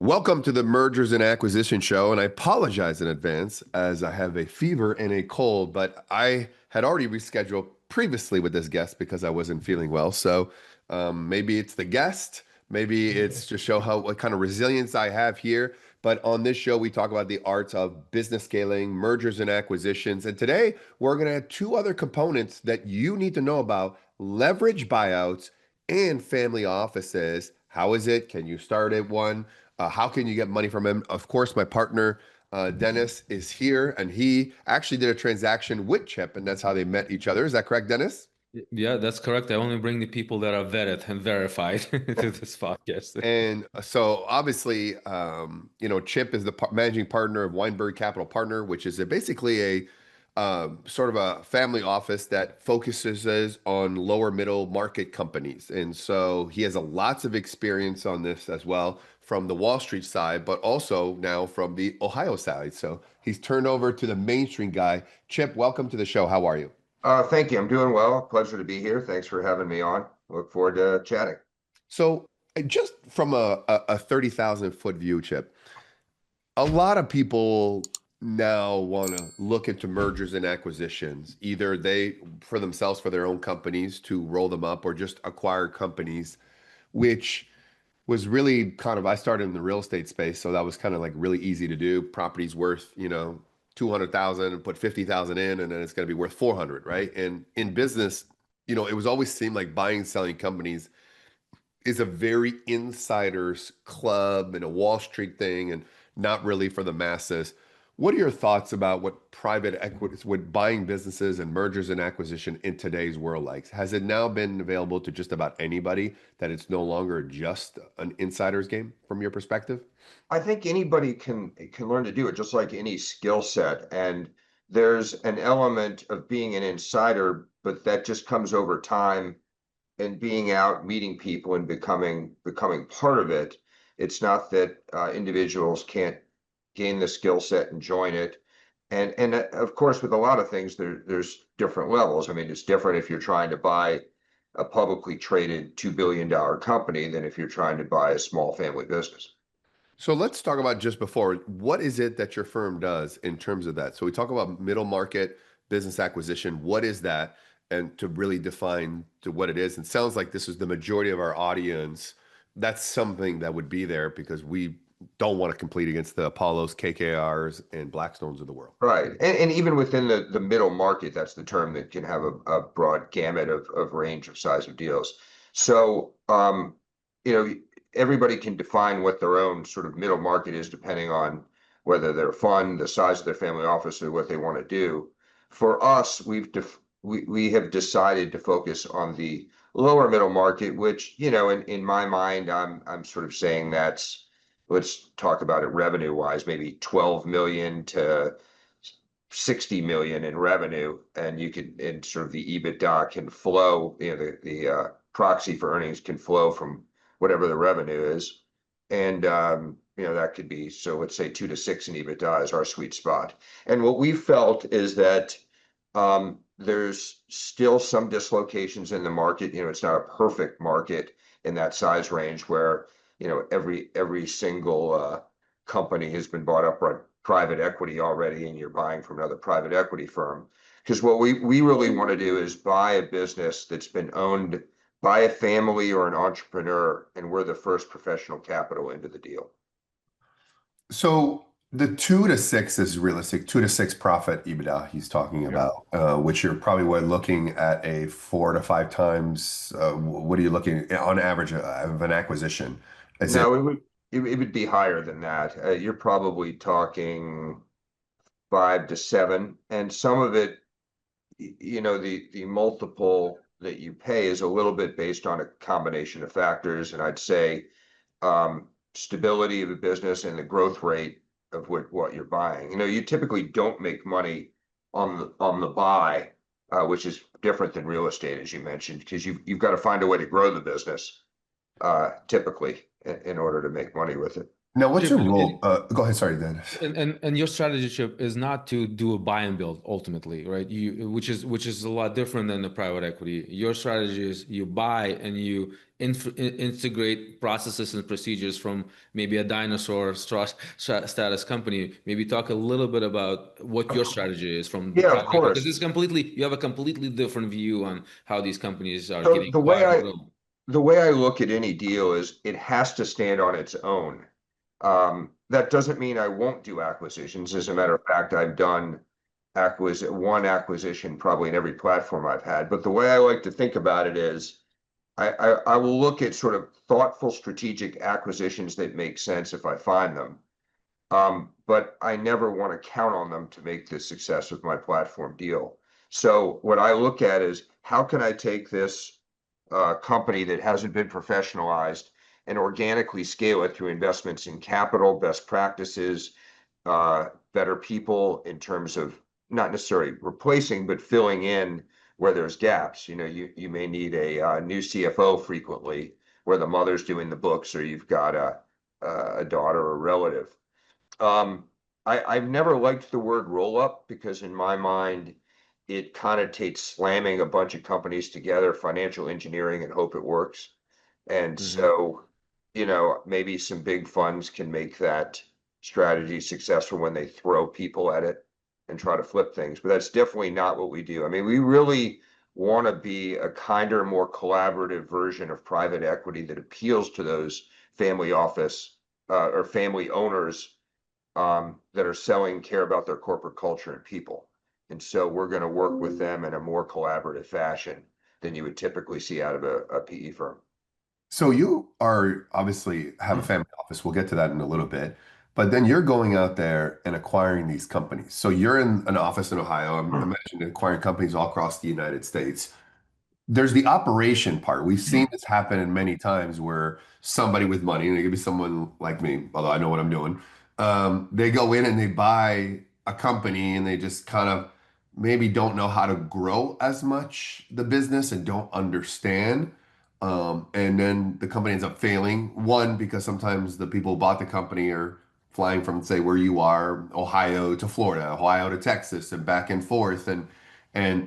Welcome to the Mergers and Acquisition Show, and I apologize in advance as I have a fever and a cold, but I had already rescheduled previously with this guest because I wasn't feeling well. So maybe it's the guest, maybe it's to show how what kind of resilience I have here. But on this show, we talk about the arts of business scaling, mergers and acquisitions, and today we're going to have two other components that you need to know about: leverage buyouts and family offices. How is it? Can you start at one? How can you get money from him? Of course, my partner, Dennis, is here, and he actually did a transaction with Chip, and that's how they met each other. Is that correct, Dennis? Yeah, that's correct. I only bring the people that are vetted and verified to this podcast. And so obviously, Chip is the managing partner of Weinberg Capital Partner, which is basically a sort of a family office that focuses on lower middle market companies. And so he has lots of experience on this as well from the Wall Street side, but also now from the Ohio side. So he's turned over to the mainstream guy. Chip, welcome to the show. How are you? Thank you. I'm doing well. Pleasure to be here. Thanks for having me on. Look forward to chatting. So just from a 30,000 foot view, Chip, a lot of people now want to look into mergers and acquisitions. Either they, for themselves, for their own companies to roll them up, or just acquire companies, which was really kind of, I started in the real estate space, so that was kind of like really easy to do. Property's worth, 200,000 and put 50,000 in, and then it's going to be worth 400, right? And in business, it was always seemed like buying and selling companies is a very insiders club and a Wall Street thing and not really for the masses. What are your thoughts about what private equity, what buying businesses and mergers and acquisition in today's world like? Has it now been available to just about anybody that it's no longer just an insider's game from your perspective? I think anybody can learn to do it, just like any skill set. And there's an element of being an insider, but that just comes over time and being out, meeting people, and becoming part of it. It's not that individuals can't gain the skill set and join it. And of course, with a lot of things, there's different levels. I mean, it's different if you're trying to buy a publicly traded $2 billion company than if you're trying to buy a small family business. So let's talk about just before, what is it that your firm does in terms of that? So we talk about middle market business acquisition. What is that? And to really define to what it is. And sounds like this is the majority of our audience. That's something that would be there because we don't want to compete against the Apollos, KKRs, and Blackstones of the world. Right. And even within the middle market, that's the term that can have a broad gamut of range of size of deals. So, you know, everybody can define what their own sort of middle market is depending on whether they're fund, the size of their family office, or what they want to do. For us, we have decided to focus on the lower middle market, which, in my mind, I'm sort of saying that's, let's talk about it revenue wise, maybe 12 million to 60 million in revenue, and sort of the EBITDA can flow, the proxy for earnings can flow from whatever the revenue is. And that could be, so let's say 2 to 6 in EBITDA is our sweet spot. And what we felt is that there's still some dislocations in the market. It's not a perfect market in that size range where every single company has been bought up by private equity already, and you're buying from another private equity firm. Because what we really want to do is buy a business that's been owned by a family or an entrepreneur, and we're the first professional capital into the deal. So the 2 to 6 is realistic, 2 to 6 profit EBITDA he's talking Yeah. about, which you're probably looking at a 4 to 5 times. What are you looking on average of an acquisition? Is it No, it would be higher than that. You're probably talking 5 to 7, and some of it, the multiple that you pay is a little bit based on a combination of factors, and I'd say stability of the business and the growth rate of what you're buying. You typically don't make money on the buy, which is different than real estate, as you mentioned, because you've got to find a way to grow the business typically in order to make money with it. Now, what's Chip, your role? Go ahead. Sorry, Dan. and your strategy, Chip, is not to do a buy and build ultimately, right? Which is a lot different than the private equity. Your strategy is you buy and you integrate processes and procedures from maybe a dinosaur status company. Maybe talk a little bit about what your strategy is from the Yeah, of private equity, because course. it's you have a completely different view on how these companies are So getting acquired and grown. the way I look at any deal is it has to stand on its own. That doesn't mean I won't do acquisitions. As a matter of fact, I've done one acquisition probably in every platform I've had. But the way I like to think about it is I will look at sort of thoughtful strategic acquisitions that make sense if I find them. But I never want to count on them to make the success of my platform deal. So what I look at is how can I take this company that hasn't been professionalized and organically scale it through investments in capital, best practices, better people in terms of not necessarily replacing, but filling in where there's gaps. You know, you may need a new CFO frequently, where the mother's doing the books, or you've got a daughter or relative. I've never liked the word roll up because in my mind, it connotates slamming a bunch of companies together, financial engineering, and hope it works. And Mhm. so, you know, maybe some big funds can make that strategy successful when they throw people at it and try to flip things. But that's definitely not what we do. I mean, we really want to be a kinder, more collaborative version of private equity that appeals to those family office or family owners that are selling care about their corporate culture and people. And so we're going to work with them in a more collaborative fashion than you would typically see out of a PE firm. So you are obviously have a family office. We'll get to that in a little bit. But then you're going out there and acquiring these companies. So you're in an office in Ohio. I'm imagining acquiring companies all across the United States. There's the operation part. We've seen this happen in many times where somebody with money, and it could be someone like me, although I know what I'm doing, they go in and they buy a company and they just kind of maybe don't know how to grow as much the business and don't understand. And then the company ends up failing. One, because sometimes the people who bought the company are flying from, say, where you are, Ohio to Florida, Ohio to Texas, and back and forth, and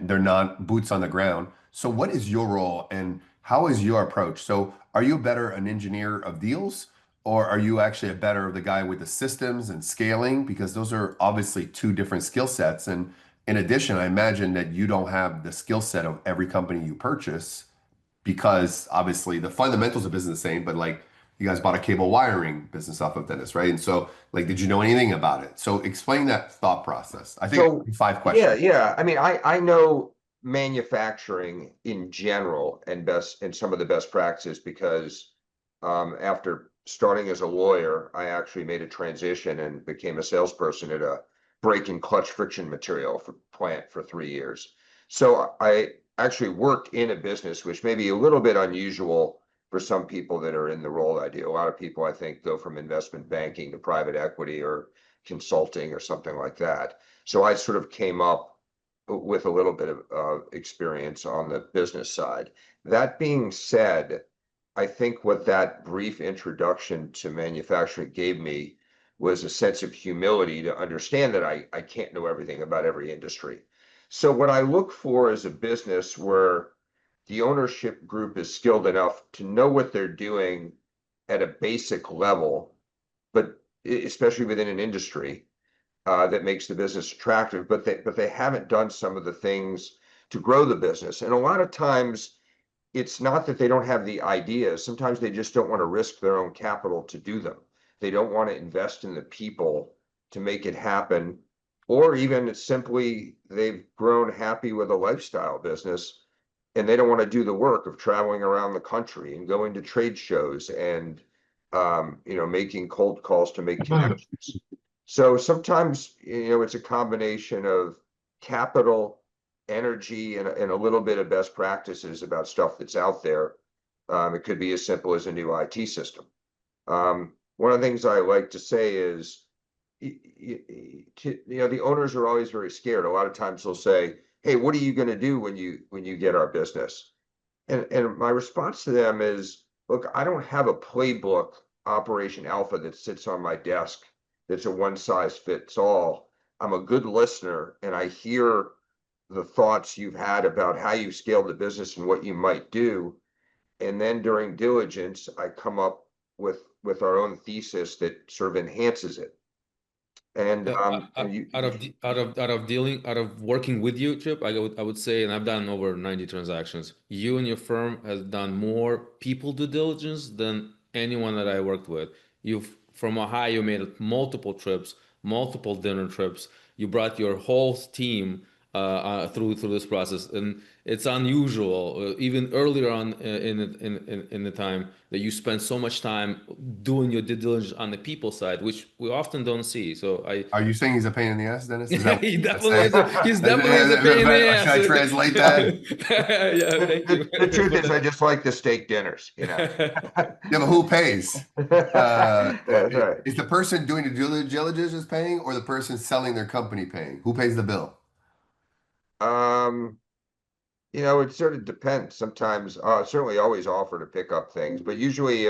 they're not boots on the ground. So what is your role and how is your approach? So are you better an engineer of deals or are you actually a better of the guy with the systems and scaling? Because those are obviously two different skill sets. And in addition, I imagine that you don't have the skill set of every company you purchase because obviously the fundamentals of business the same, but like you guys bought a cable wiring business off of Dennis, right? And so like, did you know anything about it? So explain that thought process. I think So five yeah, questions. yeah. I mean, I know manufacturing in general and some of the best practices because after starting as a lawyer, I actually made a transition and became a salesperson at a brake and clutch friction material for plant for 3 years. So I actually worked in a business which may be a little bit unusual for some people that are in the role I do. A lot of people I think go from investment banking to private equity or consulting or something like that. So I sort of came up with a little bit of experience on the business side. That being said, I think what that brief introduction to manufacturing gave me was a sense of humility to understand that I can't know everything about every industry. So what I look for is a business where the ownership group is skilled enough to know what they're doing at a basic level, but especially within an industry that makes the business attractive, but they haven't done some of the things to grow the business. And a lot of times it's not that they don't have the ideas. Sometimes they just don't want to risk their own capital to do them. They don't want to invest in the people to make it happen. Or even it's simply they've grown happy with a lifestyle business and they don't want to do the work of traveling around the country and going to trade shows and making cold calls to make connections. So sometimes, it's a combination of capital, energy, and a little bit of best practices about stuff that's out there. It could be as simple as a new IT system. One of the things I like to say is, the owners are always very scared. A lot of times they'll say, "Hey, what are you going to do when you get our business?" And my response to them is, "Look, I don't have a playbook Operation Alpha that sits on my desk that's a one size fits all. I'm a good listener and I hear the thoughts you've had about how you scaled the business and what you might do. And then during diligence, I come up with our own thesis that sort of enhances it. And out of working with you, Chip, I would say, and I've done over 90 transactions. You and your firm has done more people due diligence than anyone that I worked with. You've from Ohio, you made multiple trips, multiple dinner trips. You brought your whole team through this process, and it's unusual. Even earlier on in the time that you spend so much time doing your due diligence on the people side, which we often don't see. So Are you saying he's a pain in the ass, Dennis? Is that he what definitely you're saying? he's definitely a pain in the ass. Should I translate that? Yeah, thank you. The truth is, I just like the steak dinners, you know. Yeah, but who pays? That's right. Is the person doing the due diligence paying, or the person selling their company paying? Who pays the bill? You know, it sort of depends. Sometimes, certainly always offer to pick up things, but usually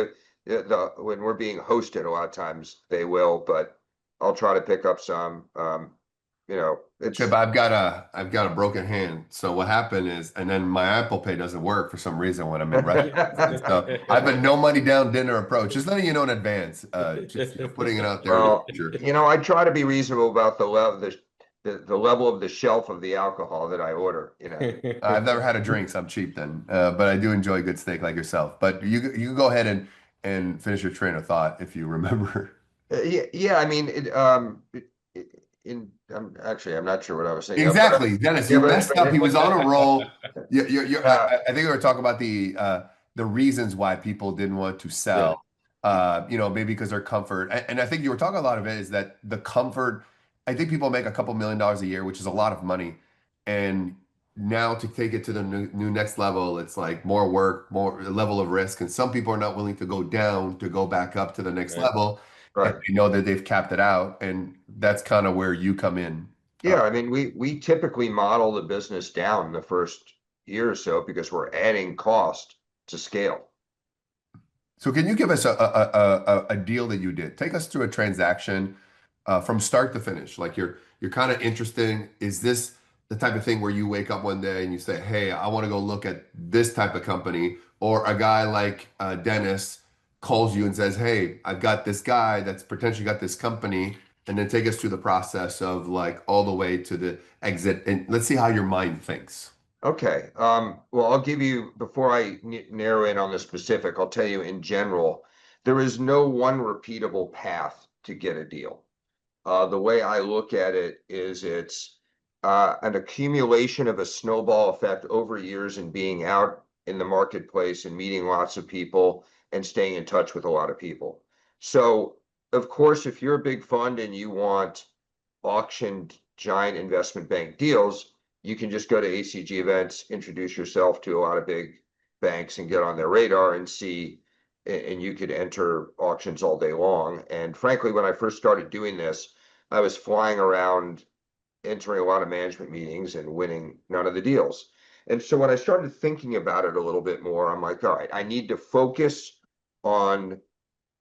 when we're being hosted, a lot of times they will, but I'll try to pick up some. You know, Chip, I've got a broken hand. So what happened is, and then my Apple Pay doesn't work for some reason when I'm in Russia. So I've been no money down dinner approach. Just letting you know in advance. Just putting it out there. Well, you know, I try to be reasonable about the level of the shelf of the alcohol that I order, you know. I've never had a drink, so I'm cheap then. But I do enjoy good steak like yourself. But you go ahead and finish your train of thought if you remember. Yeah. I mean, I'm not sure what I was saying. Exactly, Dennis. You messed up. He was on a roll. I think we were talking about the reasons why people didn't want to sell. Maybe because their comfort. And I think you were talking a lot of it is that the comfort. I think people make a couple $1 million a year, which is a lot of money. And now to take it to the new next level, it's like more work, more level of risk. And some people are not willing to go down to go back up to the next level. Right. And they know that they've capped it out. And that's kind of where you come in. Yeah, I mean, we typically model the business down the first year or so because we're adding cost to scale. So can you give us a deal that you did? Take us through a transaction from start to finish. Like you're kind of interested. Is this the type of thing where you wake up one day and you say, "Hey, I want to go look at this type of company," or a guy like Dennis calls you and says, "Hey, I've got this guy that's potentially got this company," and then take us through the process of like all the way to the exit, and let's see how your mind thinks. Okay. Well, I'll give you, before I narrow in on the specific, I'll tell you in general, there is no one repeatable path to get a deal. The way I look at it is it's an accumulation of a snowball effect over years and being out in the marketplace and meeting lots of people and staying in touch with a lot of people. So, of course, if you're a big fund and you want auctioned giant investment bank deals, you can just go to ACG events, introduce yourself to a lot of big banks and get on their radar and see, and you could enter auctions all day long. And frankly, when I first started doing this, I was flying around, entering a lot of management meetings and winning none of the deals. And so when I started thinking about it a little bit more, I'm like, all right, I need to focus on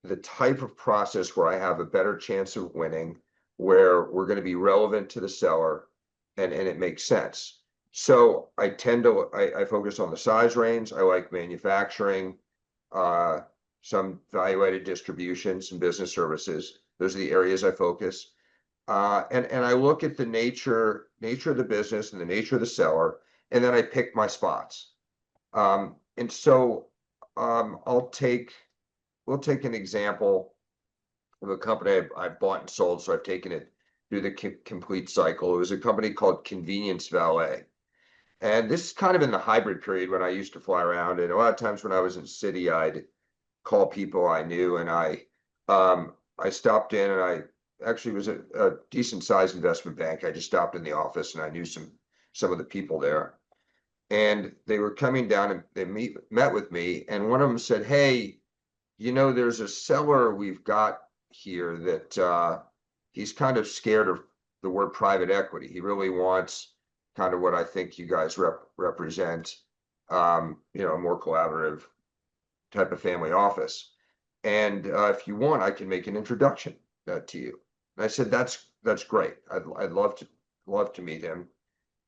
the type of process where I have a better chance of winning, where we're going to be relevant to the seller and it makes sense. So I focus on the size range. I like manufacturing, some value-added distribution, some business services. Those are the areas I focus. And I look at the nature of the business and the nature of the seller, and then I pick my spots. And so we'll take an example of a company I've bought and sold. So I've taken it through the complete cycle. It was a company called Convenience Valet. And this is kind of in the hybrid period when I used to fly around. And a lot of times when I was in city, I'd call people I knew, and I stopped in, and I actually was a decent sized investment bank. I just stopped in the office and I knew some of the people there. And they were coming down and they met with me, and one of them said, "Hey, you know, there's a seller we've got here that he's kind of scared of the word private equity. He really wants kind of what I think you guys represent, a more collaborative type of family office." And if you want, I can make an introduction to you. And I said, that's great. I'd love to meet him.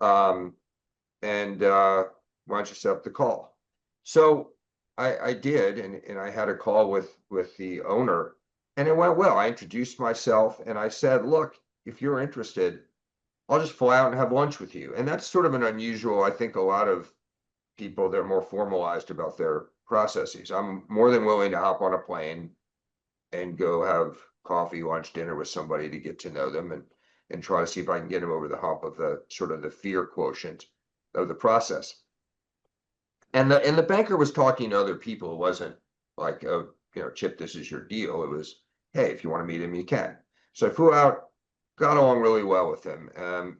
And why don't you set up the call? So I did, and I had a call with the owner, and it went well. I introduced myself, and I said, look, if you're interested, I'll just fly out and have lunch with you. And that's sort of an unusual, I think a lot of people, they're more formalized about their processes. I'm more than willing to hop on a plane and go have coffee, lunch, dinner with somebody to get to know them and try to see if I can get them over the hump of the sort of the fear quotient of the process. And the banker was talking to other people. It wasn't like, oh, Chip, this is your deal. It was, hey, if you want to meet him, you can. So I flew out, got along really well with him.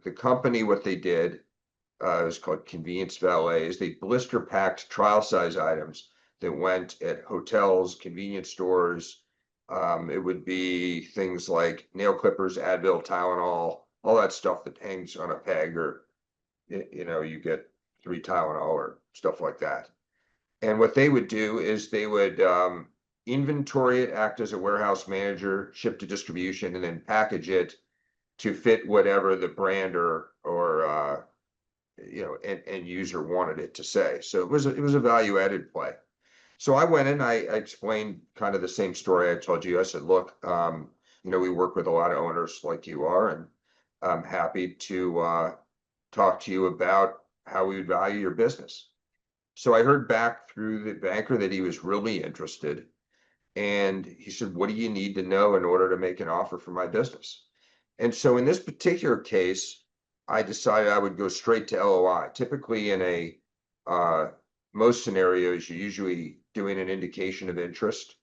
The company, what they did, it was called Convenience Valet, is they blister packed trial size items that went at hotels, convenience stores. It would be things like nail clippers, Advil, Tylenol, all that stuff that hangs on a peg, or you get 3 Tylenol or stuff like that. And what they would do is they would inventory it, act as a warehouse manager, ship to distribution, and then package it to fit whatever the brand or end user wanted it to say. So it was a value added play. So I went in, I explained kind of the same story I told you. I said, look, we work with a lot of owners like you are, and I'm happy to talk to you about how we would value your business. So I heard back through the banker that he was really interested. And he said, what do you need to know in order to make an offer for my business? And so in this particular case, I decided I would go straight to LOI. Typically in most scenarios, you're usually doing an indication of interest.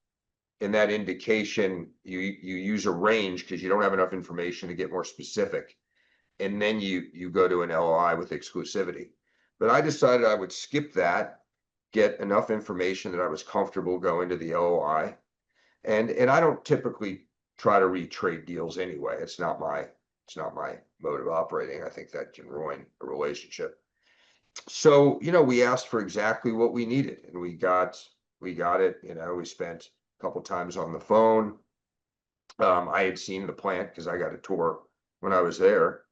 In that indication, you use a range because you don't have enough information to get more specific. And then you go to an LOI with exclusivity. But I decided I would skip that, get enough information that I was comfortable going to the LOI. And I don't typically try to retrade deals anyway. It's not my mode of operating. I think that can ruin a relationship. So, we asked for exactly what we needed, and we got it. We spent a couple times on the phone. I had seen the plant because I got a tour when I was there,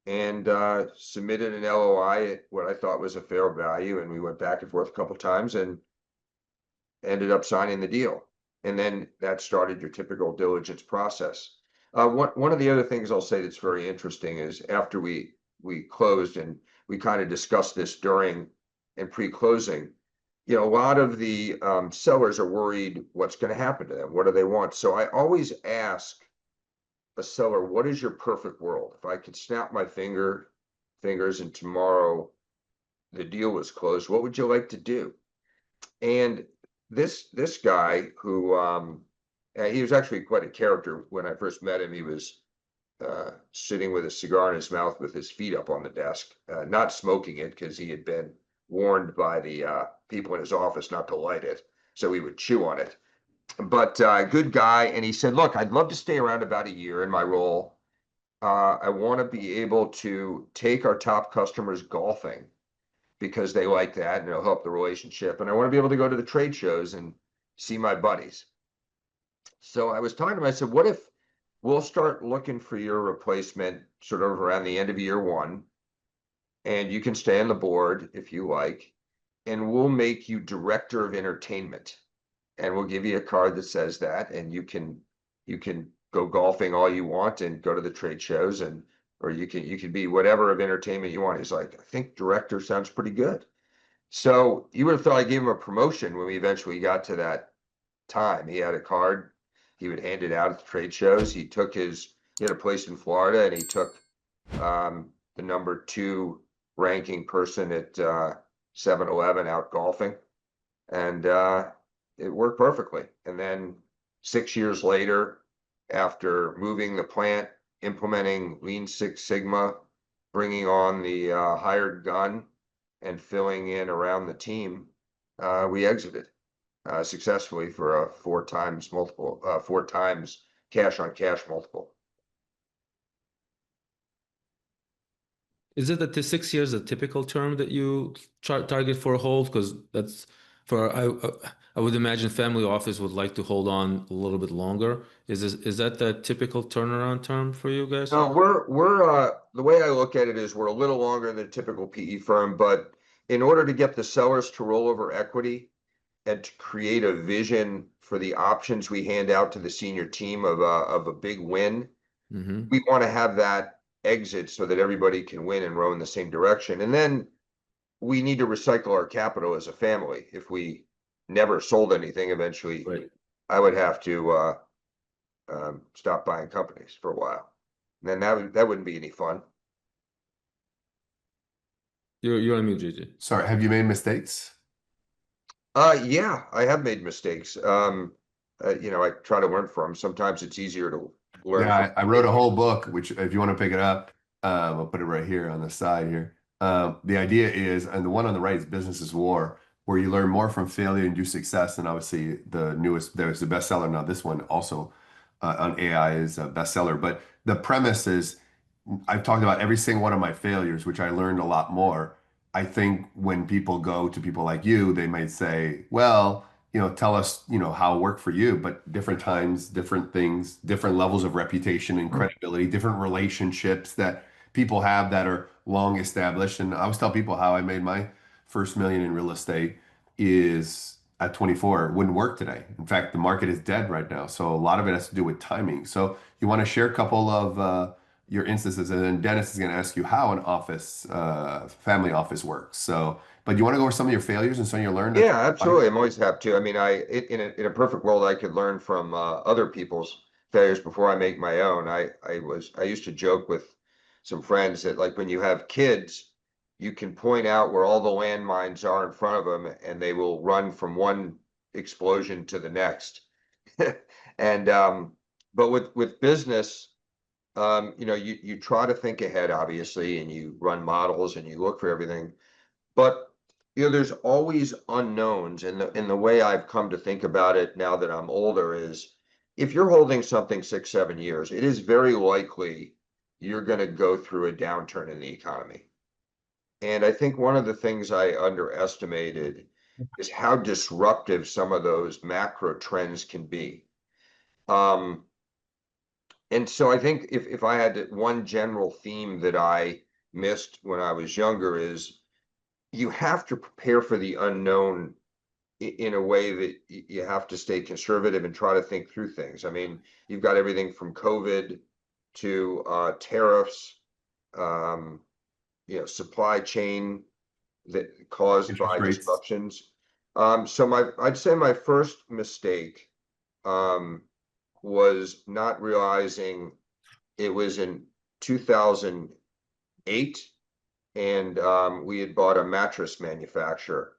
and submitted an LOI at what I thought was a fair value, and we went back and forth a couple times and ended up signing the deal. And then that started your typical diligence process. One of the other things I'll say that's very interesting is after we closed, and we kind of discussed this during and pre-closing, a lot of the sellers are worried what's going to happen to them. What do they want? So I always ask a seller, what is your perfect world? If I could snap my fingers and tomorrow the deal was closed, what would you like to do? And this guy who he was actually quite a character. When I first met him, he was sitting with a cigar in his mouth with his feet up on the desk, not smoking it because he had been warned by the people in his office not to light it, so he would chew on it. But good guy. And he said, look, I'd love to stay around about a year in my role. I want to be able to take our top customers golfing because they like that and it'll help the relationship. And I want to be able to go to the trade shows and see my buddies. So I was talking to him, I said, what if we'll start looking for your replacement sort of around the end of year one, and you can stay on the board if you like, and we'll make you director of entertainment. And we'll give you a card that says that, and you can go golfing all you want and go to the trade shows, or you can be whatever of entertainment you want. He's like, I think director sounds pretty good. So you would have thought I gave him a promotion when we eventually got to that time. He had a card. He would hand it out at the trade shows. He had a place in Florida, and he took the number 2 ranking person at 7-Eleven out golfing. And it worked perfectly. And then 6 years later, after moving the plant, implementing Lean Six Sigma, bringing on the hired gun, and filling in around the team, we exited successfully for a 4 times multiple, 4 times cash on cash multiple. Is it that the 6 years a typical term that you target for a hold? Because that's I would imagine family office would like to hold on a little bit longer. Is that the typical turnaround term for you guys? No, the way I look at it is we're a little longer than the typical PE firm, but in order to get the sellers to roll over equity and to create a vision for the options we hand out to the senior team of a big win, Mm-hmm. we want to have that exit so that everybody can win and row in the same direction. And then we need to recycle our capital as a family. If we never sold anything, eventually Right. I would have to stop buying companies for a while. And then that wouldn't be any fun. You're on mute, JJ. Sorry, have you made mistakes? Yeah, I have made mistakes. I try to learn from. Sometimes it's easier to learn from. Yeah, I wrote a whole book, which if you want to pick it up, I'll put it right here on the side here. The idea is, and the one on the right is Business is War, where you learn more from failure and do success. And obviously, the newest, there's the bestseller now. This one also on AI is a bestseller. But the premise is, I've talked about every single one of my failures, which I learned a lot more. I think when people go to people like you, they might say, well, tell us, how it worked for you, but different times, different things, different levels of reputation and credibility, different relationships that people have that are long established. And I always tell people how I made my first million in real estate is at 24. It wouldn't work today. In fact, the market is dead right now. So a lot of it has to do with timing. So you want to share a couple of your instances, and then Dennis is going to ask you how an office, family office works. So, but you want to go over some of your failures and some of your learned? Yeah, absolutely. I'm always happy to. I mean, in a perfect world, I could learn from other people's failures before I make my own. I used to joke with some friends that like when you have kids, you can point out where all the landmines are in front of them, and they will run from one explosion to the next. And but with business, you try to think ahead, obviously, and you run models and you look for everything. But there's always unknowns, and the way I've come to think about it now that I'm older is if you're holding something 6, 7 years, it is very likely you're going to go through a downturn in the economy. And I think one of the things I underestimated is how disruptive some of those macro trends can be. And so I think if I had one general theme that I missed when I was younger is you have to prepare for the unknown in a way that you have to stay conservative and try to think through things. I mean, you've got everything from COVID to tariffs, supply chain that caused Interest by rates. disruptions. So I'd say my first mistake was not realizing it was in 2008, and we had bought a mattress manufacturer,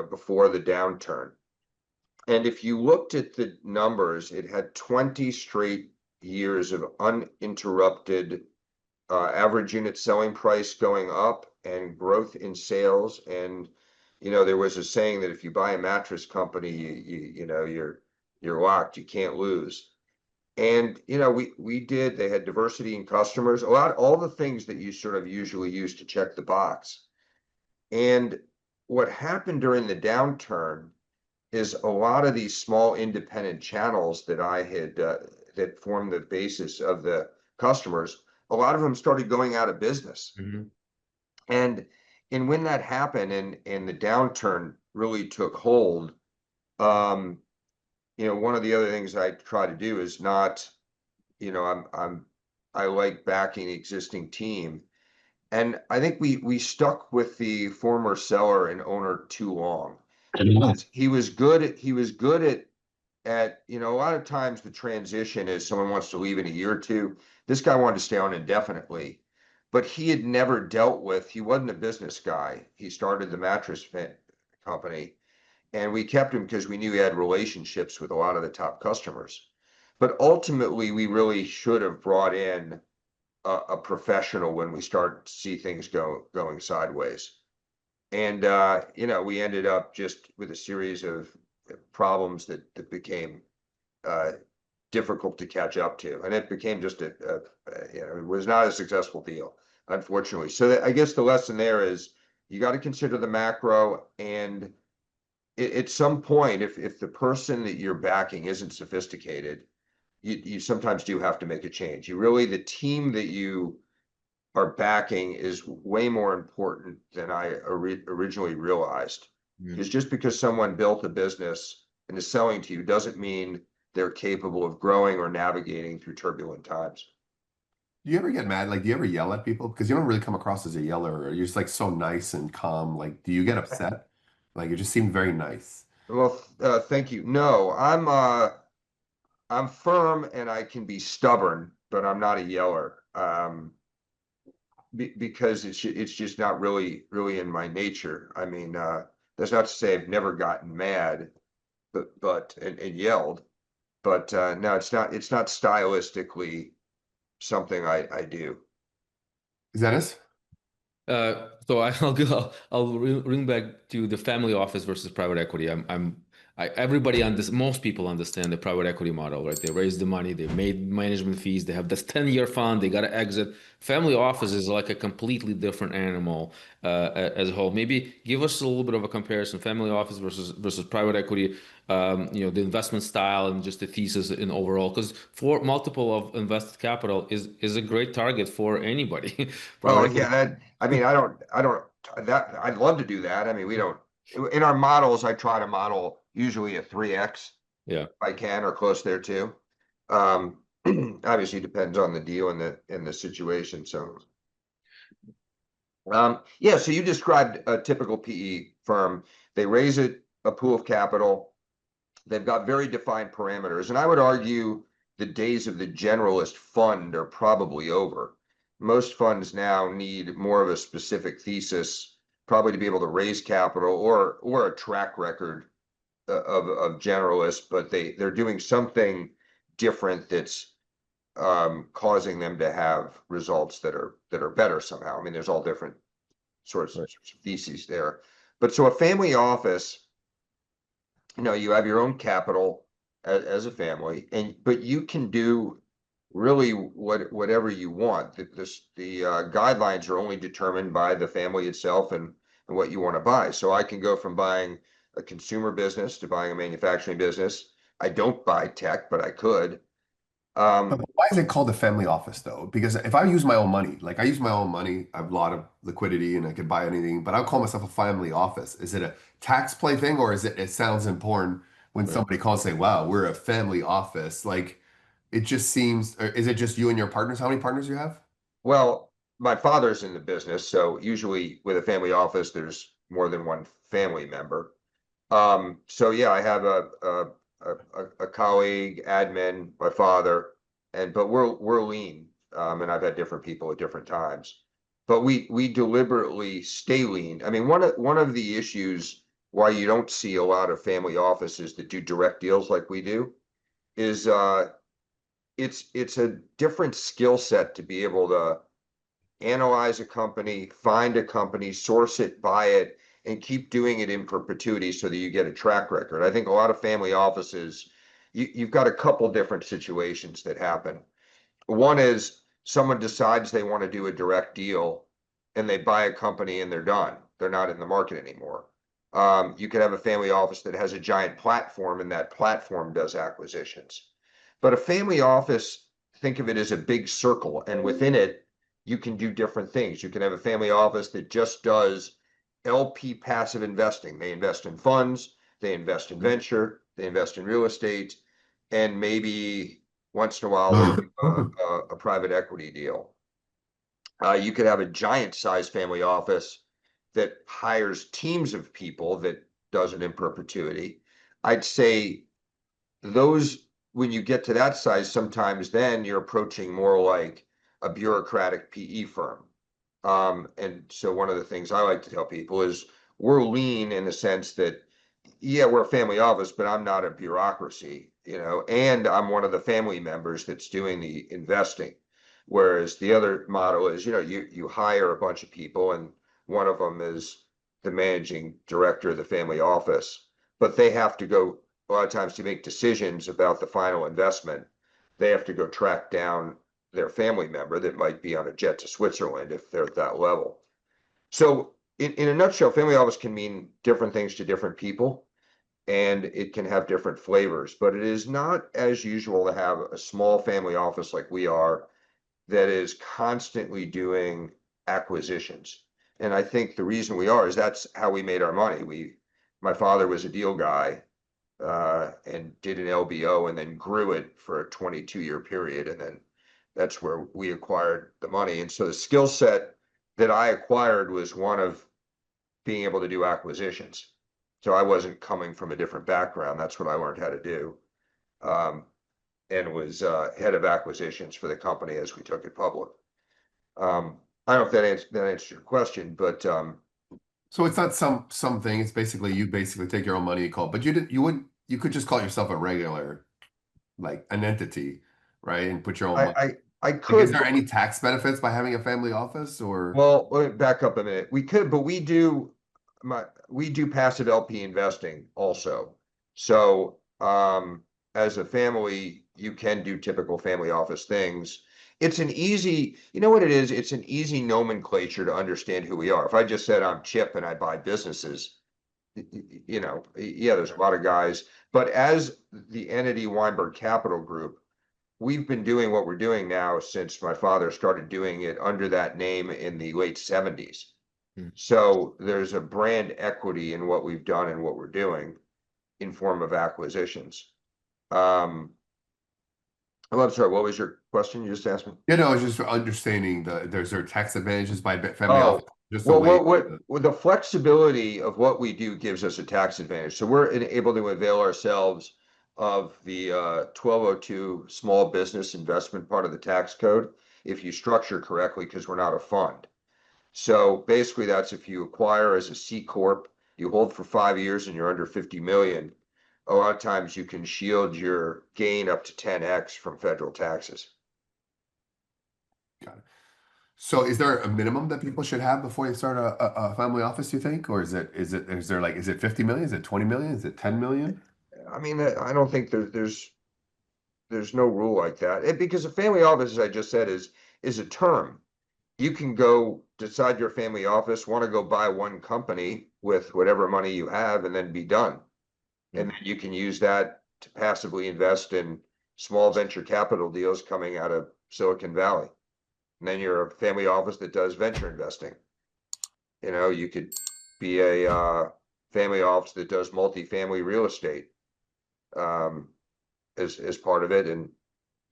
before the downturn. And if you looked at the numbers, it had 20 straight years of uninterrupted average unit selling price going up and growth in sales. And there was a saying that if you buy a mattress company, you're locked, you can't lose. And they had diversity in customers, all the things that you sort of usually use to check the box. And what happened during the downturn is a lot of these small independent channels that I had that formed the basis of the customers, a lot of them started going out of business. Mm-hmm. And when that happened and the downturn really took hold, one of the other things I try to do is not, I like backing existing team. And I think we stuck with the former seller and owner too long. He was good at a lot of times the transition is someone wants to leave in a year or two. This guy wanted to stay on indefinitely, but he had never he wasn't a business guy. He started the mattress company, and we kept him because we knew he had relationships with a lot of the top customers. But ultimately, we really should have brought in a professional when we start to see things going sideways. And we ended up just with a series of problems that became difficult to catch up to, and it became just it was not a successful deal, unfortunately. So I guess the lesson there is you got to consider the macro, and at some point, if the person that you're backing isn't sophisticated, you sometimes do have to make a change. The team that you are backing is way more important than I originally realized. Mm. Is just because someone built a business and is selling to you doesn't mean they're capable of growing or navigating through turbulent times. Do you ever get mad? Like, do you ever yell at people? Because you don't really come across as a yeller, or you're just like so nice and calm. Like, do you get upset? Like, it just seemed very nice. Well, thank you. No, I'm firm and I can be stubborn, but I'm not a yeller. Because it's just not really in my nature. I mean, that's not to say I've never gotten mad, but and yelled, but no, it's not stylistically something I do. Is that it? So I'll go. I'll ring back to the family office versus private equity. Everybody on this. Most people understand the private equity model, right? They raise the money, they made management fees, they have this 10-year fund, they got to exit. Family office is like a completely different animal as a whole. Maybe give us a little bit of a comparison: family office versus private equity. The investment style and just the thesis in overall. Because for multiple of invested capital is a great target for anybody. Oh Private yeah, equity. I don't that I'd love to do that. I mean, we don't in our models. I try to model usually a 3x Yeah. if I can or close there too. Um, obviously depends on the deal and the situation. So yeah, so you described a typical PE firm. They raise a pool of capital. They've got very defined parameters, and I would argue the days of the generalist fund are probably over. Most funds now need more of a specific thesis, probably to be able to raise capital or a track record of generalists, but they're doing something different that's causing them to have results that are better somehow. I mean, there's all different sorts of Right. theses there. But so a family office, you have your own capital as a family, but you can do really whatever you want. The guidelines are only determined by the family itself and what you want to buy. So I can go from buying a consumer business to buying a manufacturing business. I don't buy tech, but I could. But Um, why is it called a family office though? Because if I use my own money, like I use my own money, I have a lot of liquidity and I could buy anything, but I'll call myself a family office. Is it a tax play thing or is it sounds important when Right. somebody calls say, wow, we're a family office? Like it just seems, or is it just you and your partners? How many partners you have? well, my father's in the business, so usually with a family office, there's more than one family member. So yeah, I have a colleague, admin, my father, but we're lean. And I've had different people at different times. But we deliberately stay lean. I mean, one of the issues why you don't see a lot of family offices that do direct deals like we do is it's a different skill set to be able to analyze a company, find a company, source it, buy it, and keep doing it in perpetuity so that you get a track record. I think a lot of family offices, you've got a couple different situations that happen. One is someone decides they want to do a direct deal and they buy a company and they're done. They're not in the market anymore. You could have a family office that has a giant platform and that platform does acquisitions. But a family office, think of it as a big circle, and within it, you can do different things. You can have a family office that just does LP passive investing. They invest in funds, they invest in venture, they invest in real estate, and maybe once in a while they do a private equity deal. You could have a giant size family office that hires teams of people that does it in perpetuity. I'd say those, when you get to that size, sometimes then you're approaching more like a bureaucratic PE firm. And so one of the things I like to tell people is we're lean in the sense that, yeah, we're a family office, but I'm not a bureaucracy, and I'm one of the family members that's doing the investing. Whereas the other model is, you hire a bunch of people and one of them is the managing director of the family office, but they have to go a lot of times to make decisions about the final investment. They have to go track down their family member that might be on a jet to Switzerland if they're at that level. So in a nutshell, family office can mean different things to different people. and it can have different flavors, but it is not as usual to have a small family office like we are that is constantly doing acquisitions. And I think the reason we are is that's how we made our money. My father was a deal guy, and did an LBO and then grew it for a 22-year period. And then that's where we acquired the money. And so the skill set that I acquired was one of being able to do acquisitions. So I wasn't coming from a different background. That's what I learned how to do. And was head of acquisitions for the company as we took it public. I don't know if that answers your question, but So it's not something. It's basically you basically take your own money and call, but you could just call yourself a regular, like an entity, right? And put your own money. I Like, is could. there any tax benefits by having a family office or? Well, let me back up a minute. We could, but we do passive LP investing also. So, as a family, you can do typical family office things. It's an easy, you know what it is? It's an easy nomenclature to understand who we are. If I just said I'm Chip and I buy businesses, you know, yeah, there's a lot of guys, but as the entity Weinberg Capital Group, we've been doing what we're doing now since my father started doing it under that name in the late 70s. Hmm. So there's a brand equity in what we've done and what we're doing in form of acquisitions. I'm sorry, what was your question you just asked me? You know, just for understanding there's there tax advantages by family Oh, office, just the well, way. what the flexibility of what we do gives us a tax advantage. So we're able to avail ourselves of the 1202 small business investment part of the tax code if you structure correctly, because we're not a fund. So basically that's if you acquire as a C corp, you hold for 5 years and you're under 50 million. A lot of times you can shield your gain up to 10x from federal taxes. Got it. So is there a minimum that people should have before they start a family office, you think? Or is there like, is it 50 million? Is it 20 million? Is it 10 million? I mean, I don't think there's no rule like that. Because a family office, as I just said, is a term. You can go decide your family office, want to go buy one company with whatever money you have and then be done. And then you can use that to passively invest in small venture capital deals coming out of Silicon Valley. And then you're a family office that does venture investing. You know, you could be a family office that does multifamily real estate as part of it, and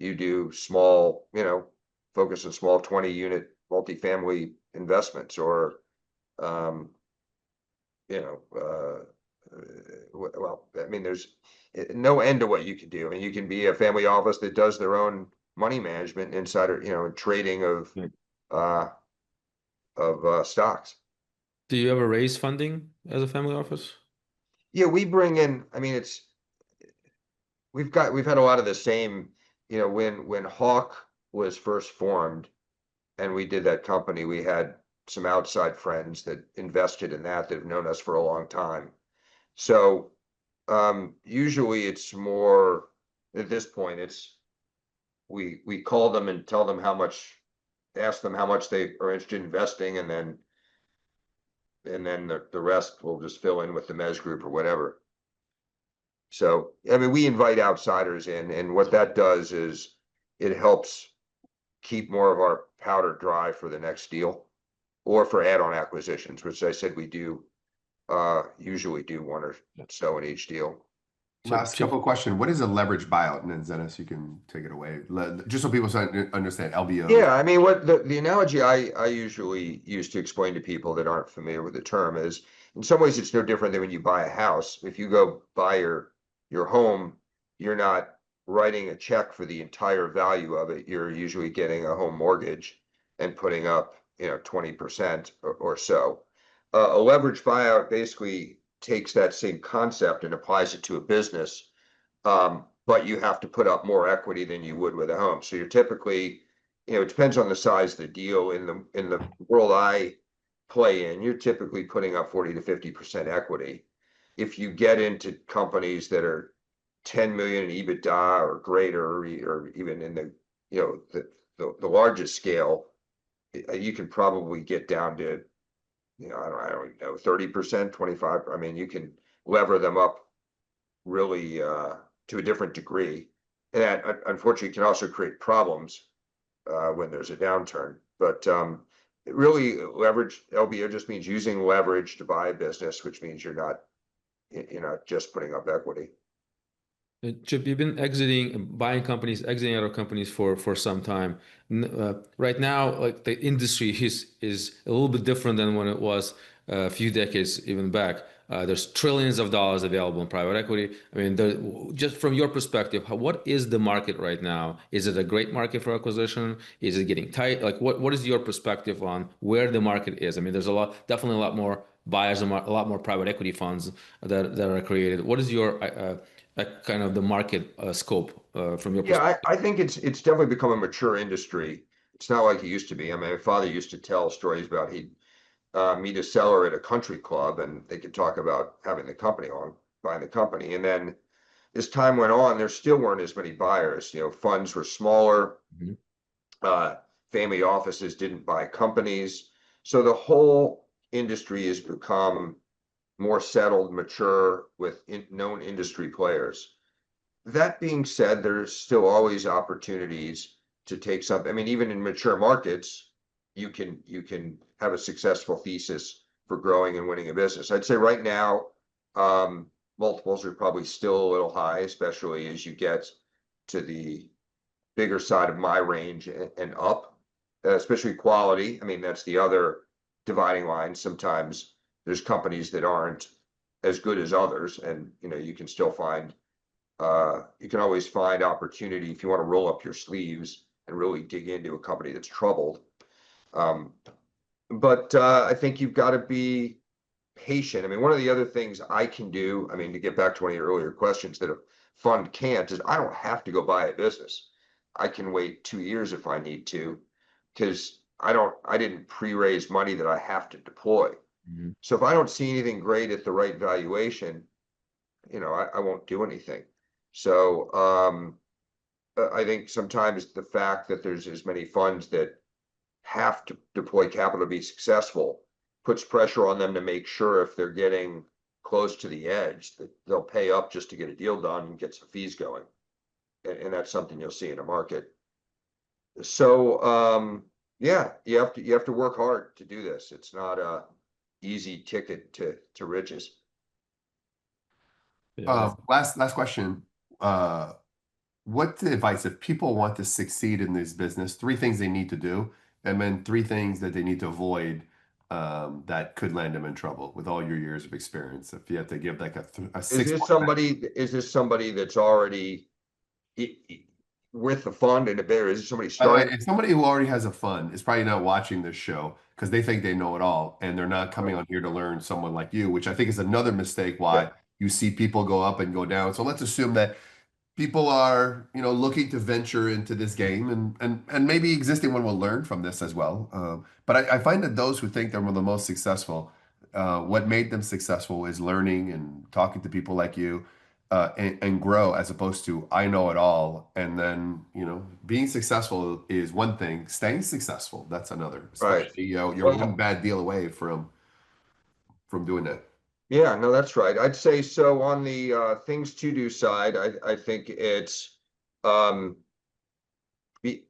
you do small, you know, focus on small 20-unit multifamily investments, or you know, well, I mean, there's no end to what you can do. I mean, you can be a family office that does their own money management, insider, you know, trading of stocks. Do you ever raise funding as a family office? Yeah, we bring in, I mean, we've had a lot of the same, you know, when Hawk was first formed and we did that company, we had some outside friends that invested in that have known us for a long time. So usually it's more, at this point, it's we call them and tell them how much, ask them how much they are interested in investing, and then the rest will just fill in with the Mez group or whatever. So, I mean, we invite outsiders in, and what that does is it helps keep more of our powder dry for the next deal or for add-on acquisitions, which I said we do usually do one or so in each deal. So Last couple of questions. What is a leverage buyout? And then Zenas, you can take it away. Just so people understand LBO. Yeah, I mean, what the analogy I usually use to explain to people that aren't familiar with the term is, in some ways, it's no different than when you buy a house. If you go buy your home, you're not writing a check for the entire value of it. You're usually getting a home mortgage and putting up, you know, 20% or so. A leverage buyout basically takes that same concept and applies it to a business. But you have to put up more equity than you would with a home. So you're typically, you know, it depends on the size of the deal. In the world I play in, you're typically putting up 40 to 50% equity. If you get into companies that are 10 million in EBITDA or greater, or even in the, you know, the largest scale, you can probably get down to, you know, I don't know, 30%, 25. I mean, you can lever them up really to a different degree. And that unfortunately can also create problems when there's a downturn. But it really leverage LBO just means using leverage to buy a business, which means you're not just putting up equity. Chip, you've been buying companies, exiting other companies for some time. Right now, like the industry is a little bit different than when it was a few decades even back. There's trillions of dollars available in private equity. I mean, just from your perspective, what is the market right now? Is it a great market for acquisition? Is it getting tight? Like, what is your perspective on where the market is? I mean, there's definitely a lot more buyers, a lot more private equity funds that are created. What is your kind of the market scope from your perspective? Yeah, I think it's definitely become a mature industry. It's not like it used to be. I mean, my father used to tell stories about he'd meet a seller at a country club and they could talk about having the company on, buying the company. And then as time went on, there still weren't as many buyers. Funds were smaller. Mhm. Family offices didn't buy companies. So the whole industry has become more settled, mature with known industry players. That being said, there's still always opportunities to take something. I mean, even in mature markets, you can have a successful thesis for growing and winning a business. I'd say right now, multiples are probably still a little high, especially as you get to the bigger side of my range and up, especially quality. I mean, that's the other dividing line. Sometimes there's companies that aren't as good as others, and you can still find you can always find opportunity if you want to roll up your sleeves and really dig into a company that's troubled. But I think you've got to be patient. I mean, one of the other things I can do, I mean, to get back to one of your earlier questions that a fund can't, is I don't have to go buy a business. I can wait 2 years if I need to, because I didn't pre-raise money that I have to deploy. Mhm. So if I don't see anything great at the right valuation, I won't do anything. So I think sometimes the fact that there's as many funds that have to deploy capital to be successful puts pressure on them to make sure if they're getting close to the edge that they'll pay up just to get a deal done and get some fees going. And that's something you'll see in a market. So yeah, you have to work hard to do this. It's not a easy ticket to riches. Yeah, Last question. What's the advice if people want to succeed in this business? Three things they need to do, and then three things that they need to avoid that could land them in trouble with all your years of experience. If you have to give like a Is 6 this point. somebody that's already with the fund and is this somebody starting? If somebody who already has a fund is probably not watching this show because they think they know it all and they're not coming on here to learn someone like you, which I think is another mistake Yeah, why you see people go up and go down. So let's assume that people are, looking to venture into this game and maybe existing one will learn from this as well. But I find that those who think they're the most successful, what made them successful is learning and talking to people like you, and grow as opposed to I know it all. And then, being successful is one thing, staying successful, that's another, right. especially, you're one Well, bad deal away from doing that. yeah, no, that's right. I'd say so on the things to do side, I think it's um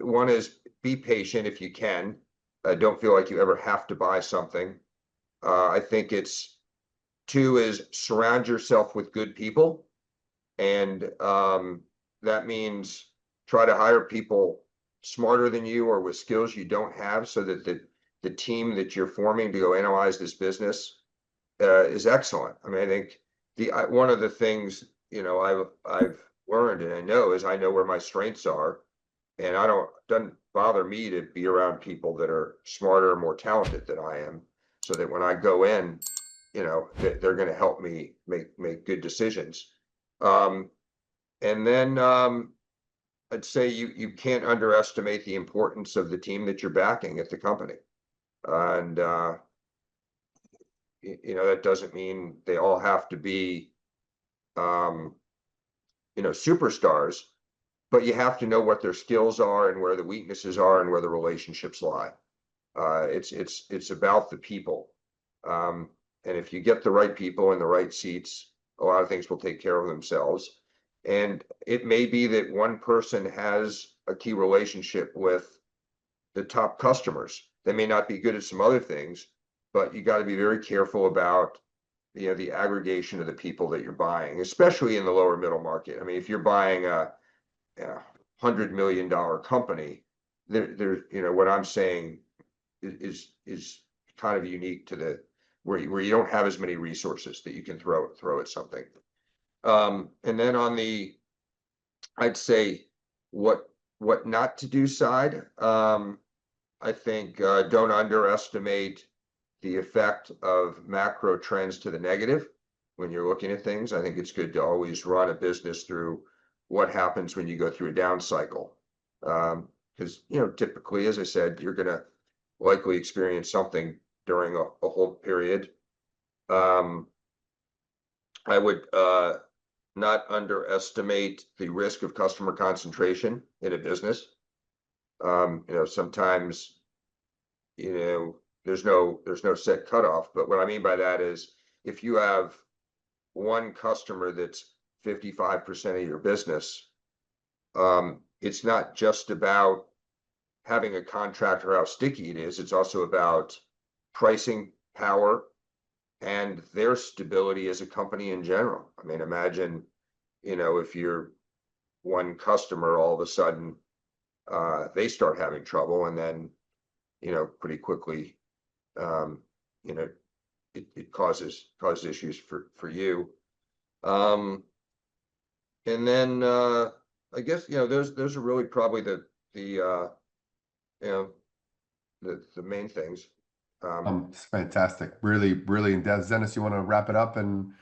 one is be patient if you can. Don't feel like you ever have to buy something. I think it's two is surround yourself with good people. And that means try to hire people smarter than you or with skills you don't have so that the team that you're forming to go analyze this business is excellent. I mean, I think one of the things I've learned and I know is I know where my strengths are, and doesn't bother me to be around people that are smarter and more talented than I am, so that when I go in, they're going to help me make good decisions. And then I'd say you can't underestimate the importance of the team that you're backing at the company, and that doesn't mean they all have to be um, superstars, but you have to know what their skills are and where the weaknesses are and where the relationships lie. It's about the people, and if you get the right people in the right seats, a lot of things will take care of themselves. And it may be that one person has a key relationship with the top customers. They may not be good at some other things, but you got to be very careful about, the aggregation of the people that you're buying, especially in the lower middle market. I mean, if you're buying a $100 million company, what I'm saying is kind of unique to the where you don't have as many resources that you can throw at something. And then on the, I'd say what not to do side, I think don't underestimate the effect of macro trends to the negative when you're looking at things. I think it's good to always run a business through what happens when you go through a down cycle. Because, typically, as I said, you're going to likely experience something during a whole period. I would not underestimate the risk of customer concentration in a business. Sometimes, there's no set cutoff, but what I mean by that is if you have one customer that's 55% of your business, it's not just about having a contract or how sticky it is. It's also about pricing power and their stability as a company in general. I mean, imagine, if you're one customer, all of a sudden, they start having trouble, and then, pretty quickly, it causes issues for you. And then I guess, those are really probably the main things. It's fantastic. Really, really in depth. Dennis, you want to wrap it up and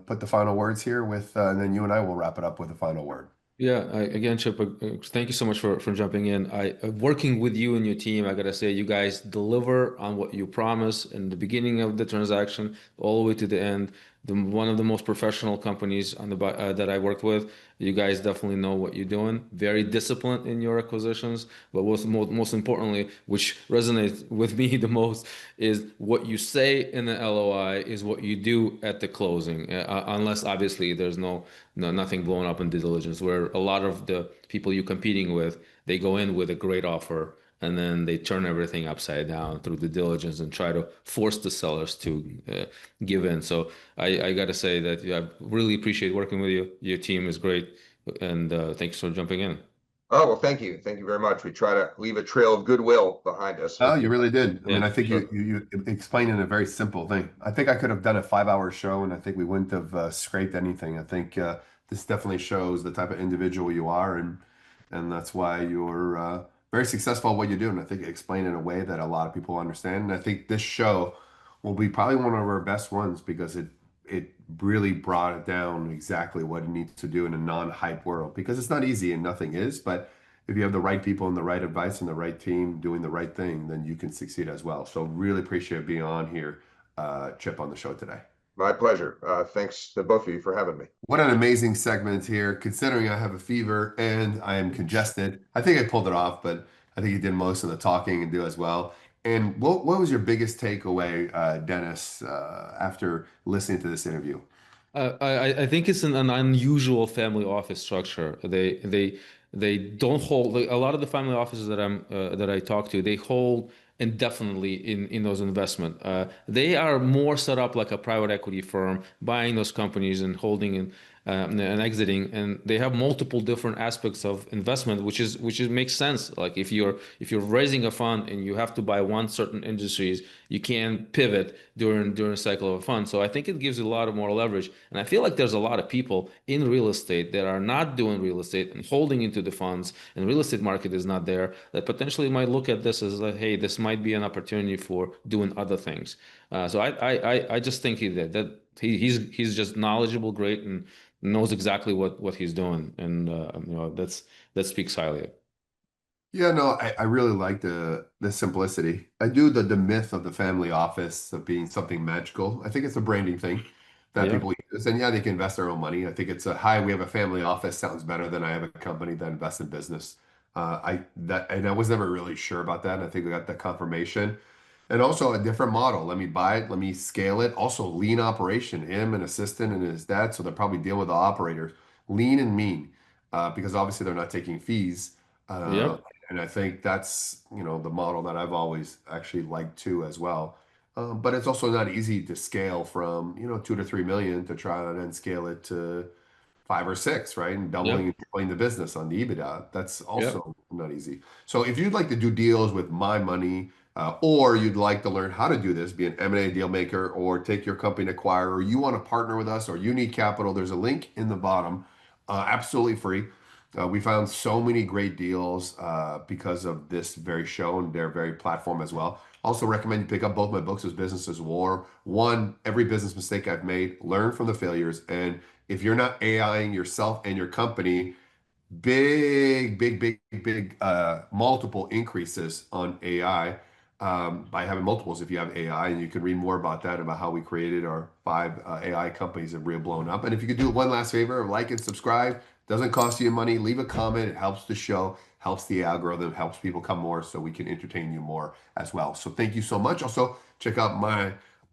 put the final words here with, and then you and I will wrap it up with a final word. Yeah, again, Chip, thank you so much for jumping in. Working with you and your team, I gotta say, you guys deliver on what you promise in the beginning of the transaction, all the way to the end. One of the most professional companies that I worked with. You guys definitely know what you're doing. Very disciplined in your acquisitions, but most importantly, which resonates with me the most, is what you say in the LOI is what you do at the closing. Unless obviously there's nothing blown up in due diligence, where a lot of the people you're competing with, they go in with a great offer and then they turn everything upside down through the diligence and try to force the sellers to give in. So I got to say that I really appreciate working with you. Your team is great, and thanks for jumping in. Oh, well, thank you. Thank you very much. We try to leave a trail of goodwill behind us. Oh, you really did. I mean, Yeah, I think sure. you explained in a very simple thing. I think I could have done a 5-hour show, and I think we wouldn't have scraped anything. I think this definitely shows the type of individual you are, and that's why you're very successful at what you do. And I think you explain it in a way that a lot of people understand. And I think this show will be probably one of our best ones because it really brought it down exactly what it needs to do in a non-hype world. Because it's not easy, and nothing is, but if you have the right people and the right advice and the right team doing the right thing, then you can succeed as well. So really appreciate being on here, Chip, on the show today. My pleasure. Thanks to both of you for having me. What an amazing segment here, considering I have a fever and I am congested. I think I pulled it off, but I think you did most of the talking and do as well. And what was your biggest takeaway, Dennis, after listening to this interview? I think it's an unusual family office structure. They don't hold like, a lot of the family offices that I talk to. They hold indefinitely in those investment. They are more set up like a private equity firm, buying those companies and holding and exiting, and they have multiple different aspects of investment, which makes sense. Like if you're raising a fund and you have to buy one certain industries, you can pivot during a cycle of a fund. So I think it gives you a lot of more leverage. And I feel like there's a lot of people in real estate that are not doing real estate and holding into the funds, and real estate market is not there, that potentially might look at this as like, hey, this might be an opportunity for doing other things. So I just think he's just knowledgeable, great, and knows exactly what he's doing, and that speaks highly. Yeah, no, I really like the simplicity. I do the myth of the family office of being something magical. I think it's a branding thing that Yeah. people use. And yeah, they can invest their own money. I think it's a hi, we have a family office sounds better than I have a company that invests in business. I was never really sure about that. And I think we got the confirmation. And also a different model. Let me buy it, let me scale it. Also lean operation. Him, an assistant, and his dad. So they're probably dealing with the operators. Lean and mean, because obviously they're not taking fees. Uh, Yep. and I think that's, the model that I've always actually liked too as well. But it's also not easy to scale from, 2 to 3 million to try and then scale it to 5 or 6, right? And doubling and Yep. tripling the business on the EBITDA. That's Yep. also not easy. So if you'd like to do deals with my money, or you'd like to learn how to do this, be an M&A deal maker, or take your company to acquire, or you want to partner with us, or you need capital, there's a link in the bottom, absolutely free. We found so many great deals because of this very show and their very platform as well. Also recommend you pick up both my books as Business is War. One, every business mistake I've made, learn from the failures. And if you're not AIing yourself and your company, big multiple increases on AI by having multiples if you have AI. And you can read more about that, about how we created our 5 AI companies that we're blown up. And if you could do one last favor, like and subscribe, doesn't cost you money. Leave a comment. It helps the show, helps the algorithm, helps people come more so we can entertain you more as well. So thank you so much. Also, check out my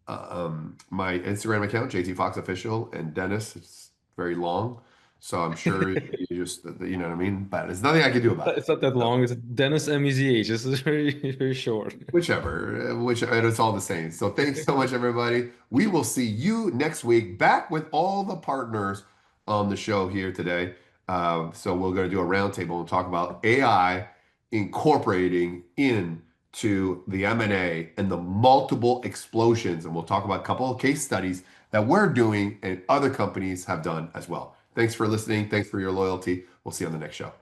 Instagram account, JT Fox Official, and Dennis. It's very long. So I'm sure you just, you know what I mean? But there's nothing I can do about it. It's not that So long. It's Dennis MEZH. This is very, very short. and it's all the same. So thanks so much, everybody. We will see you next week back with all the partners on the show here today. So we're going to do a roundtable and talk about AI incorporating into the M&A and the multiple explosions. And we'll talk about a couple of case studies that we're doing and other companies have done as well. Thanks for listening. Thanks for your loyalty. We'll see you on the next show.